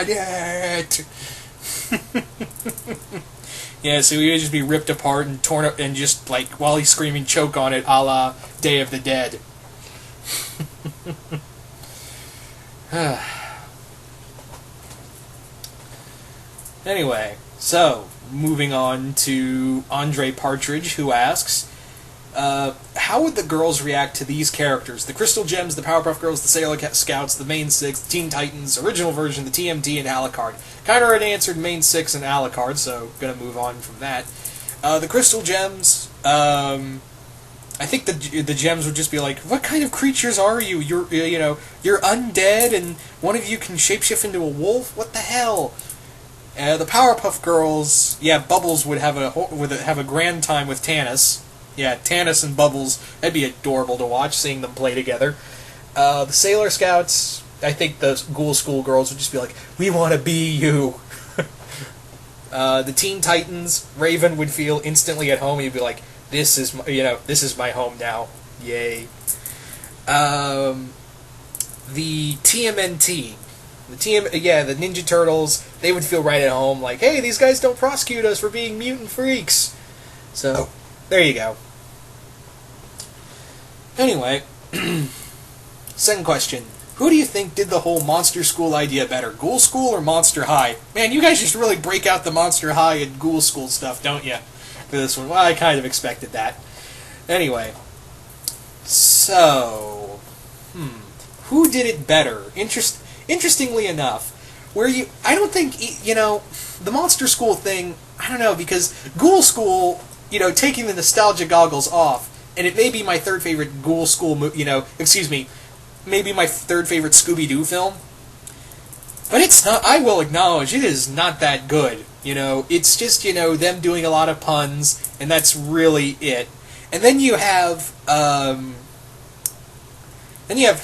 want it. Yeah, so he would just be ripped apart and torn up, and just, like, while he's screaming, choke on it, a la Day of the Dead. Anyway, so, moving on to Andre Partridge, who asks, how would the girls react to these characters? The Crystal Gems, the Powerpuff Girls, the Sailor Scouts, the Main Six, the Teen Titans, original version, the TMT, and Alucard. Kind of already answered Main Six and Alucard, so gonna move on from that. The Crystal Gems, I think the gems would just be like, what kind of creatures are you? You're undead, and one of you can shapeshift into a wolf? What the hell? The Powerpuff Girls, yeah, Bubbles would have a grand time with Tannis. Yeah, Tannis and Bubbles, that'd be adorable to watch, seeing them play together. The Sailor Scouts, I think the Ghoul School girls would just be like, we want to be you. The Teen Titans, Raven would feel instantly at home. He'd be like, this is my home now. Yay. The TMNT, the Ninja Turtles, they would feel right at home, like, hey, these guys don't prosecute us for being mutant freaks. So, there you go. Anyway, second question. Who do you think did the whole Monster School idea better, Ghoul School or Monster High? Man, you guys just really break out the Monster High and Ghoul School stuff, don't you? For this one. Well, I kind of expected that. Anyway. So, who did it better? Interestingly enough, I don't think, the Monster School thing, I don't know, because Ghoul School, taking the nostalgia goggles off, and it may be my third favorite Ghoul School, maybe my third favorite Scooby-Doo film, but it's not, I will acknowledge, it is not that good, it's just, them doing a lot of puns, and that's really it. And then you have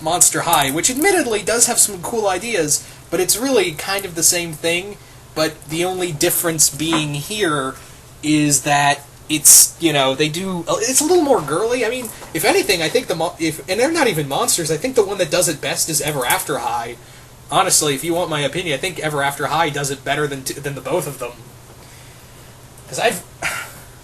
Monster High, which admittedly does have some cool ideas, but it's really kind of the same thing, but the only difference being here is that it's, it's a little more girly. I mean, if anything, I think and they're not even monsters, I think the one that does it best is Ever After High. Honestly, if you want my opinion, I think Ever After High does it better than the both of them. Because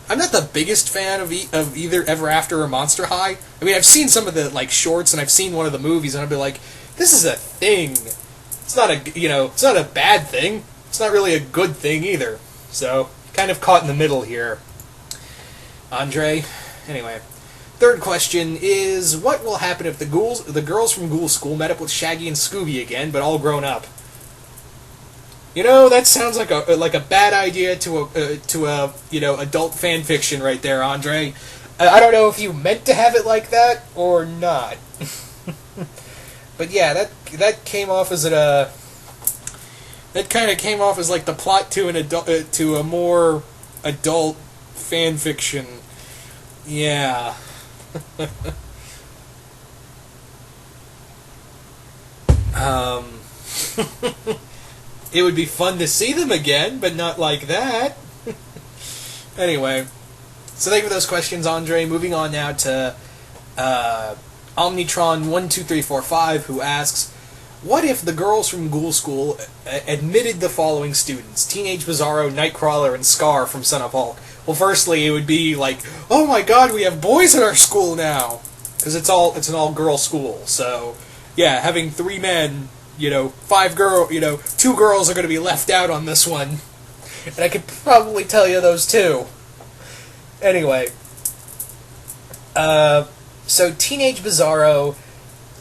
I'm not the biggest fan of either Ever After or Monster High. I mean, I've seen some of the shorts, and I've seen one of the movies, and I'd be like, this is a thing. It's not it's not a bad thing. It's not really a good thing either. So, kind of caught in the middle here. Andre? Anyway. Third question is, what will happen if the girls from Ghoul School met up with Shaggy and Scooby again, but all grown up? That sounds like a bad idea to adult fan fiction right there, Andre. I don't know if you meant to have it like that or not. But yeah, that came off as that kind of came off as like the plot to to a more adult fan fiction. Yeah. It would be fun to see them again, but not like that. Anyway, so thank you for those questions, Andre. Moving on now to Omnitron12345, who asks, what if the girls from Ghoul School admitted the following students: Teenage Bizarro, Nightcrawler, and Scar from Son of Hulk? Well, firstly, it would be like, oh my god, we have boys at our school now! Because it's an all-girl school, so, yeah, having 3 men, 5 girls, 2 girls are going to be left out on this one. And I could probably tell you those 2. Anyway. So Teenage Bizarro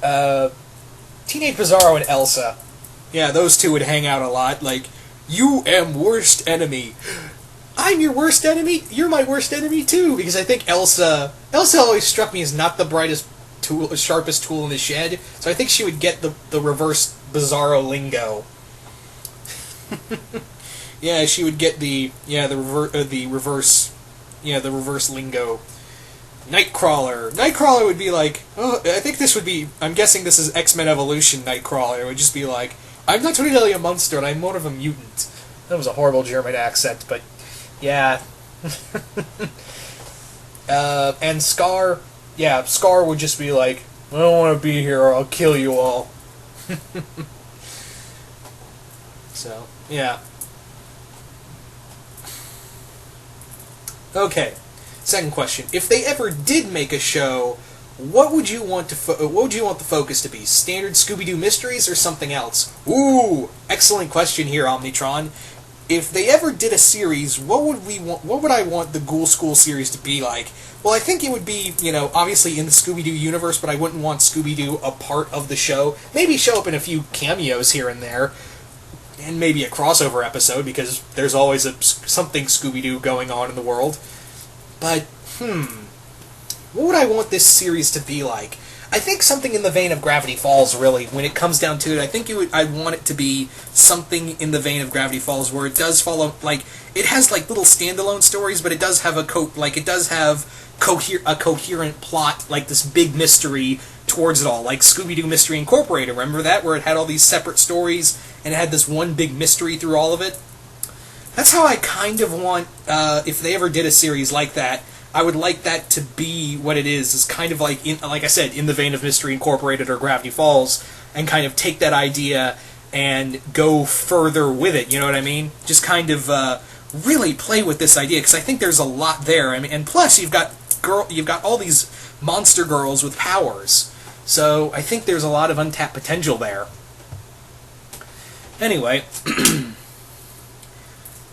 and Elsa. Yeah, those 2 would hang out a lot, like, you am worst enemy. I'm your worst enemy? You're my worst enemy too, because I think Elsa always struck me as not the brightest tool, sharpest tool in the shed, so I think she would get the reverse Bizarro lingo. Yeah, she would get the reverse lingo. Nightcrawler would be like, oh, I think this would be, I'm guessing this is X-Men Evolution Nightcrawler. It would just be like, I'm not really a monster, and I'm more of a mutant. That was a horrible German accent, but yeah. And Scar would just be like, I don't want to be here, or I'll kill you all. So, yeah. Okay. Second question: if they ever did make a show, what would you want the focus to be? Standard Scooby-Doo mysteries or something else? Ooh, excellent question here, Omnitron. If they ever did a series, what would I want the Ghoul School series to be like? Well, I think it would be, obviously in the Scooby-Doo universe, but I wouldn't want Scooby-Doo a part of the show. Maybe show up in a few cameos here and there, and maybe a crossover episode, because there's always something Scooby-Doo going on in the world. But, what would I want this series to be like? I think something in the vein of Gravity Falls, really. When it comes down to it, I think I'd want it to be something in the vein of Gravity Falls, where it does follow, it has little standalone stories, but it does have a coherent plot, this big mystery towards it all, like Scooby-Doo Mystery Incorporated. Remember that, where it had all these separate stories and it had this one big mystery through all of it? That's how I kind of want, if they ever did a series like that, I would like that to be what it is kind of like I said, in the vein of Mystery Incorporated or Gravity Falls, and kind of take that idea and go further with it, you know what I mean? Just kind of really play with this idea, because I think there's a lot there. I mean, and plus you've got all these monster girls with powers, so I think there's a lot of untapped potential there. Anyway,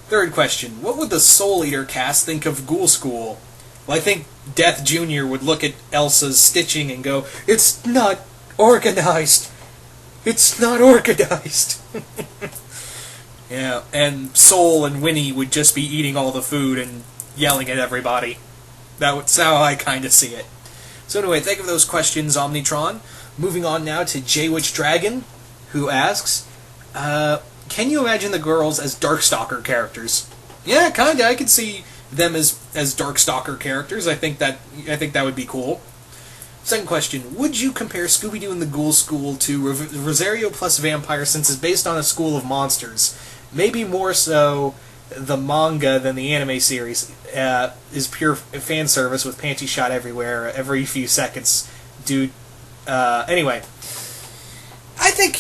third question: what would the Soul Eater cast think of Ghoul School? Well, I think Death Jr. would look at Elsa's stitching and go, "It's not organized. It's not organized." Yeah, and Soul and Winnie would just be eating all the food and yelling at everybody. That's how I kind of see it. So anyway, think of those questions, Omnitron. Moving on now to J-Witch Dragon, who asks, can you imagine the girls as Darkstalker characters? Yeah, kinda. I could see them as Darkstalker characters. I think that would be cool. Second question: would you compare Scooby-Doo and the Ghoul School to Rosario plus Vampire, since it's based on a school of monsters? Maybe more so the manga than the anime series. Is pure fan service with panty shot everywhere every few seconds. Dude. Anyway, I think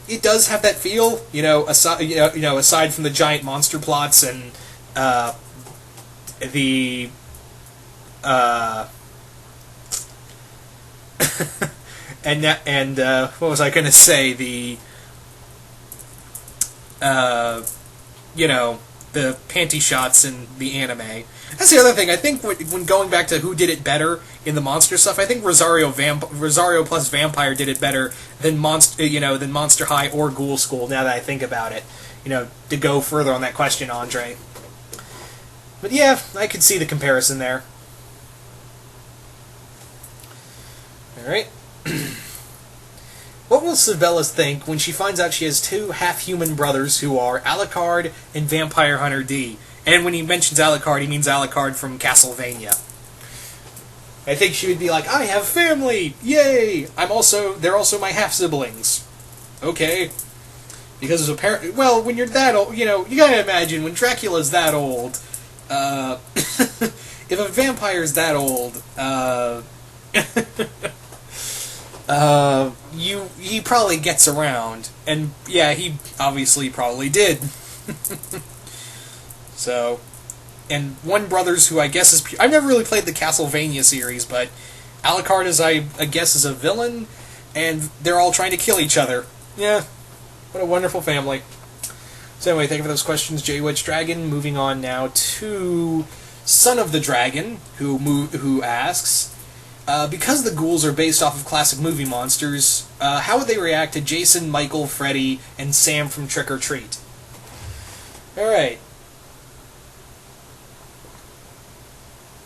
it does have that feel. Aside from the giant monster plots and the and what was I going to say? The panty shots in the anime. That's the other thing. I think when going back to who did it better in the monster stuff, I think Rosario plus Vampire did it better than Monster High or Ghoul School. Now that I think about it, to go further on that question, Andre. But yeah, I could see the comparison there. All right. What will Sibelius think when she finds out she has two half-human brothers who are Alucard and Vampire Hunter D? And when he mentions Alucard, he means Alucard from Castlevania. I think she would be like, "I have family! Yay! They're also my half-siblings." Okay. Because apparently, well, when you're that old, you gotta imagine, when Dracula's that old, if a vampire's that old, he probably gets around, and yeah, he obviously probably did. So, and one brothers who I guess is I've never really played the Castlevania series, but Alucard is I guess is a villain, and they're all trying to kill each other. Yeah, what a wonderful family. So anyway, thank you for those questions, J-Witch Dragon. Moving on now to Son of the Dragon, who asks, because the ghouls are based off of classic movie monsters, how would they react to Jason, Michael, Freddy, and Sam from Trick or Treat? Alright.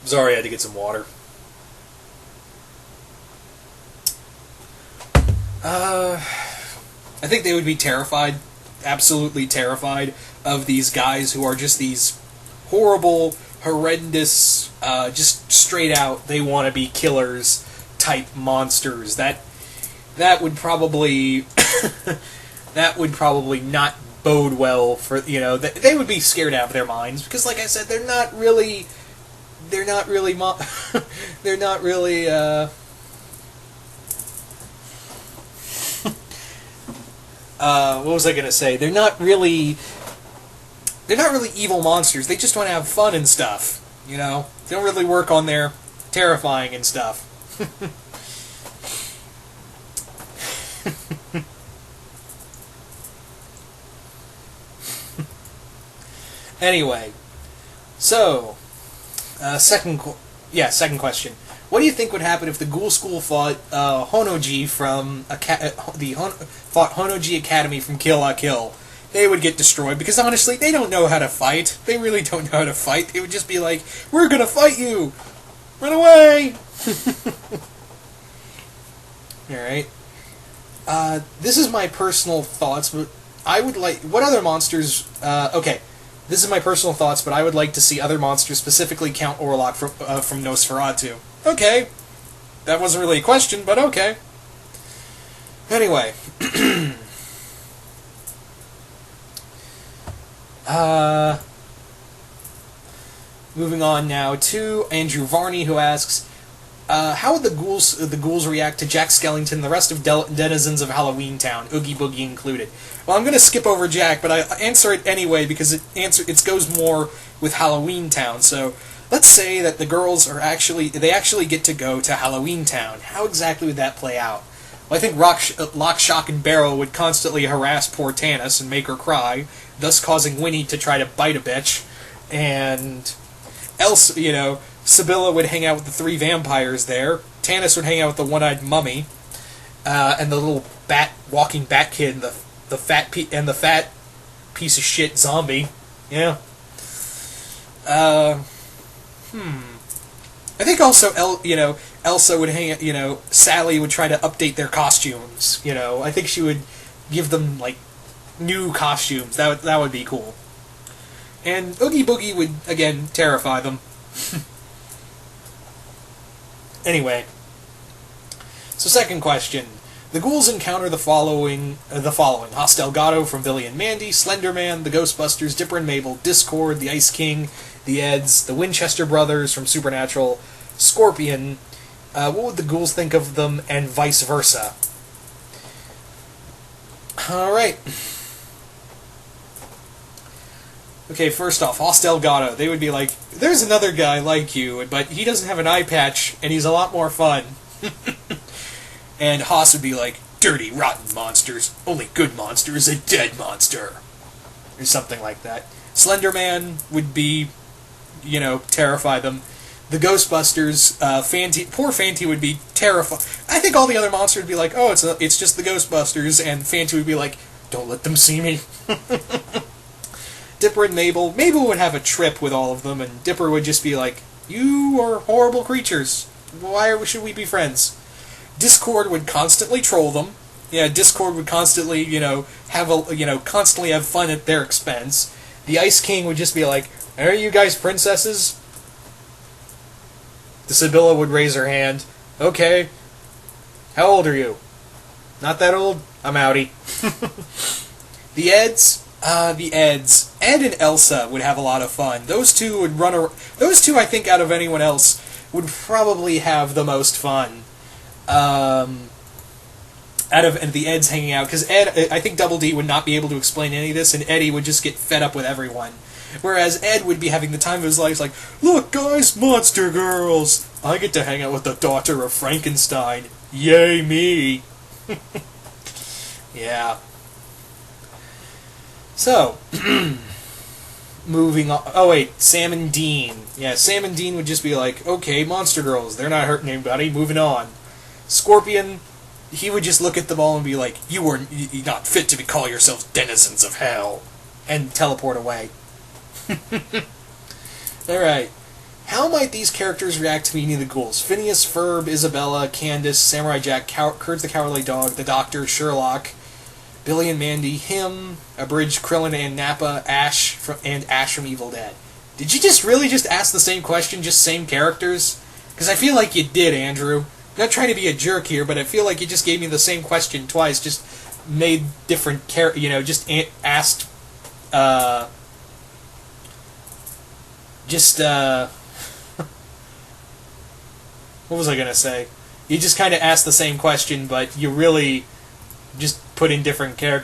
Sorry, I had to get some water. I think they would be terrified, absolutely terrified, of these guys who are just these horrible, horrendous, just straight out, they want to be killers type monsters. That would probably that would probably not bode well for, they would be scared out of their minds, because like I said, they're not really they're not really what was I gonna say? They're not really evil monsters. They just want to have fun and stuff. You know, they don't really work on their terrifying and stuff. Anyway, so second question. What do you think would happen if the Ghoul School fought Honoji from fought Honoji Academy from Kill La Kill? They would get destroyed because honestly, they don't know how to fight. They really don't know how to fight. They would just be like, "We're gonna fight you, run away!" All right. This is my personal thoughts, but I would like what other monsters. Okay. This is my personal thoughts, but I would like to see other monsters, specifically Count Orlok from Nosferatu. Okay. That wasn't really a question, but okay. Anyway. Moving on now to Andrew Varney, who asks, how would the ghouls react to Jack Skellington and the rest of denizens of Halloween Town, Oogie Boogie included? Well, I'm going to skip over Jack, but I answer it anyway because it goes more with Halloween Town. So let's say that the girls they actually get to go to Halloween Town. How exactly would that play out? Well, I think Lock, Shock, and Barrel would constantly harass poor Tanis and make her cry, thus causing Winnie to try to bite a bitch, and else, Sibylla would hang out with the three vampires there. Tanis would hang out with the one-eyed mummy, and the little walking bat kid, and the fat piece of shit zombie. Yeah. I think also Elsa would hang out. Sally would try to update their costumes. I think she would give them like new costumes. That would be cool. And Oogie Boogie would again terrify them. Anyway, so second question. The ghouls encounter the following. Hoss Delgado from Billy and Mandy, Slenderman, the Ghostbusters, Dipper and Mabel, Discord, the Ice King, the Eds, the Winchester Brothers from Supernatural, Scorpion. What would the ghouls think of them, and vice versa? Alright. Okay, first off, Hoss Delgado. They would be like, there's another guy like you, but he doesn't have an eye patch, and he's a lot more fun. And Hoss would be like, dirty, rotten monsters. Only good monster is a dead monster. Or something like that. Slenderman would be, terrify them. The Ghostbusters, poor Fanty would be terrified. I think all the other monsters would be like, oh, it's just the Ghostbusters, and Fanty would be like, don't let them see me. Dipper and Mabel would have a trip with all of them, and Dipper would just be like, you are horrible creatures. Why should we be friends? Discord would constantly troll them. Yeah, Discord would constantly, constantly have fun at their expense. The Ice King would just be like, are you guys princesses? The Sibylla would raise her hand. Okay. How old are you? Not that old? I'm outie. The Eds, Ed and Elsa would have a lot of fun. Those two would those two, I think, out of anyone else, would probably have the most fun. And the Eds hanging out, because I think Double D would not be able to explain any of this, and Eddie would just get fed up with everyone. Whereas Ed would be having the time of his life. He's like, look guys, monster girls! I get to hang out with the daughter of Frankenstein. Yay me! Yeah. So, moving on. Oh wait, Sam and Dean. Yeah, Sam and Dean would just be like, okay, monster girls, they're not hurting anybody, moving on. Scorpion, he would just look at them all and be like, you are not fit to call yourselves denizens of hell, and teleport away. Alright. How might these characters react to meeting the ghouls? Phineas, Ferb, Isabella, Candace, Samurai Jack, Kurt the Cowardly Dog, the Doctor, Sherlock, Billy and Mandy, him, Abridged, Krillin and Nappa, Ash from Evil Dead. Did you really just ask the same question, just same characters? Because I feel like you did, Andrew. I'm not trying to be a jerk here, but I feel like you just gave me the same question twice, just made different asked, what was I gonna say? You just kind of asked the same question, but you really just put in different characters.